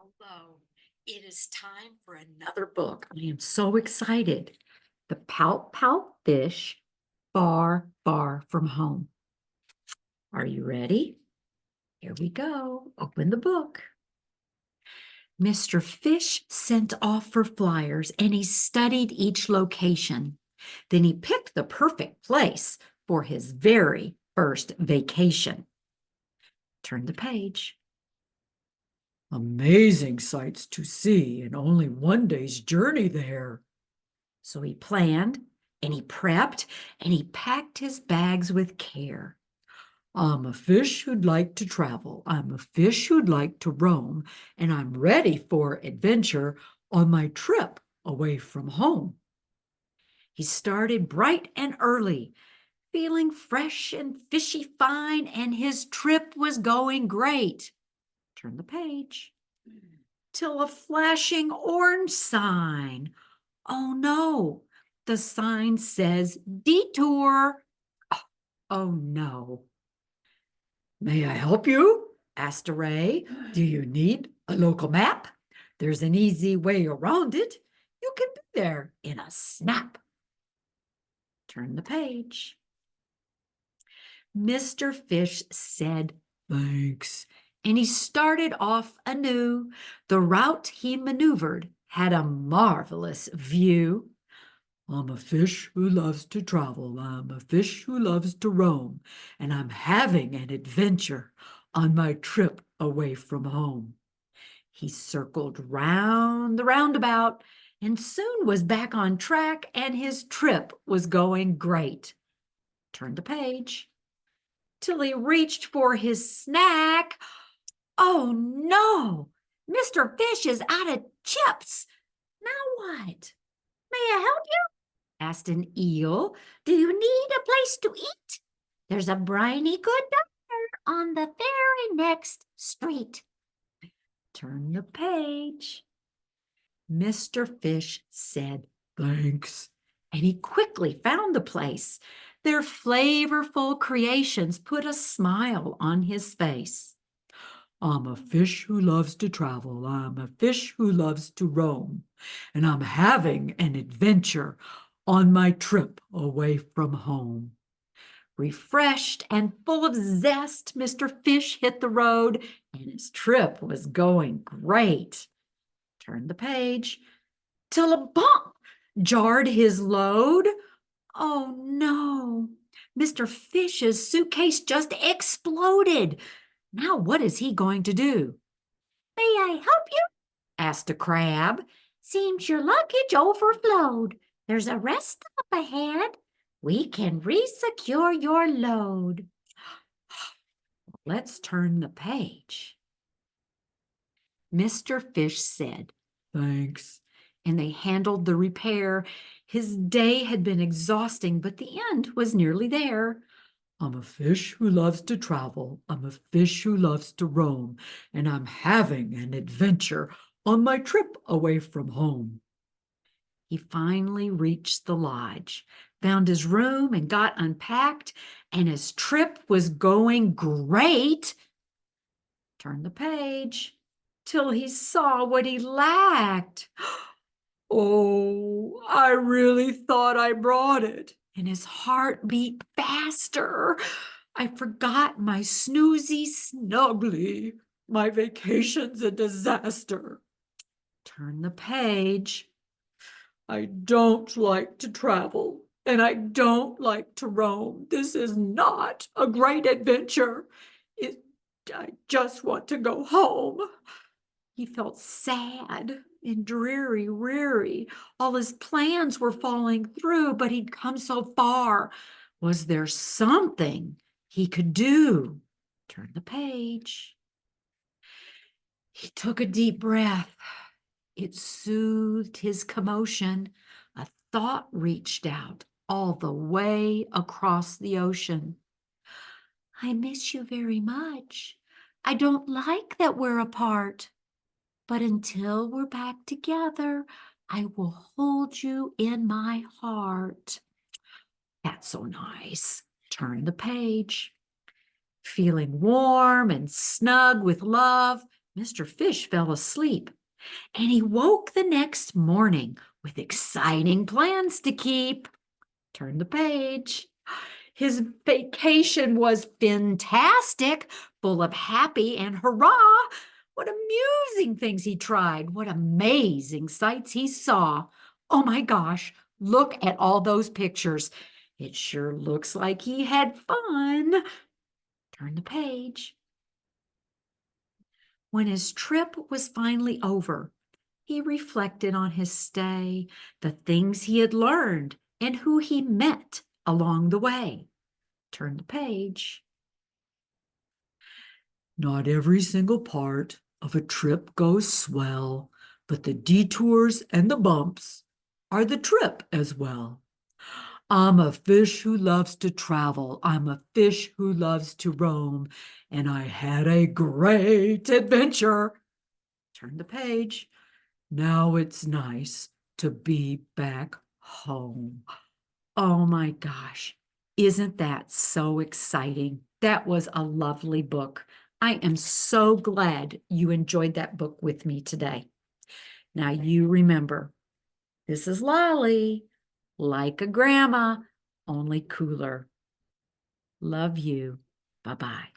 Hello. It is time for another book. I am so excited. The Pout-Pout Fish, Far, Far from Home. Are you ready? Here we go. Open the book. Mr. Fish sent off for flyers and he studied each location. Then he picked the perfect place for his very first vacation. Turn the page. Amazing sights to see in only one day's journey there. So he planned and he prepped and he packed his bags with care. I'm a fish who'd like to travel. I'm a fish who'd like to roam, and I'm ready for adventure on my trip away from home. He started bright and early, feeling fresh and fishy fine, and his trip was going great. Turn the page. Till a flashing orange sign. Oh no, the sign says detour. Oh no. May I help you? Asked Ray. Do you need a local map? There's an easy way around it. You can be there in a snap. Turn the page. Mr. Fish said thanks, and he started off anew. The route he maneuvered had a marvelous view. I'm a fish who loves to travel. I'm a fish who loves to roam, and I'm having an adventure on my trip away from home. He circled round the roundabout and soon was back on track, and his trip was going great. Turn the page. Till he reached for his snack. Oh no! Mr. Fish is out of chips. Now what? May I help you? Asked an eel. Do you need a place to eat? There's a briny good diner on the very next street. Turn the page. Mr. Fish said thanks, and he quickly found the place. Their flavorful creations put a smile on his face. I'm a fish who loves to travel. I'm a fish who loves to roam, and I'm having an adventure on my trip away from home. Refreshed and full of zest, Mr. Fish hit the road, and his trip was going great. Turn the page. Till a bump jarred his load. Oh no! Mr. Fish's suitcase just exploded. Now what is he going to do? May I help you? Asked a crab. Seems your luggage overflowed. There's a rest stop ahead. We can resecure your load. Let's turn the page. Mr. Fish said, thanks, and they handled the repair. His day had been exhausting, but the end was nearly there. I'm a fish who loves to travel. I'm a fish who loves to roam, and I'm having an adventure on my trip away from home. He finally reached the lodge, found his room, and got unpacked, and his trip was going great. Turn the page till he saw what he lacked. Oh, I really thought I brought it. And his heart beat faster. I forgot my snoozy snuggly. My vacation's a disaster. Turn the page. I don't like to travel, and I don't like to roam. This is not a great adventure. I just want to go home. He felt sad and dreary. All his plans were falling through, but he'd come so far. Was there something he could do? Turn the page. He took a deep breath. It soothed his commotion. A thought reached out all the way across the ocean. I miss you very much. I don't like that we're apart. But until we're back together, I will hold you in my heart. That's so nice. Turn the page. Feeling warm and snug with love, Mr. Fish fell asleep, and he woke the next morning with exciting plans to keep. Turn the page. His vacation was fantastic, full of happy and hurrah. What amusing things he tried. What amazing sights he saw. Oh my gosh, look at all those pictures. It sure looks like he had fun. Turn the page. When his trip was finally over, he reflected on his stay, the things he had learned, and who he met along the way. Turn the page. Not every single part of a trip goes swell, but the detours and the bumps are the trip as well. I'm a fish who loves to travel. I'm a fish who loves to roam. And I had a great adventure. Turn the page. Now it's nice to be back home. Oh my gosh. Isn't that so exciting? That was a lovely book. I am so glad you enjoyed that book with me today. Now you remember, this is Lolli, like a grandma, only cooler. Love you. Bye-bye.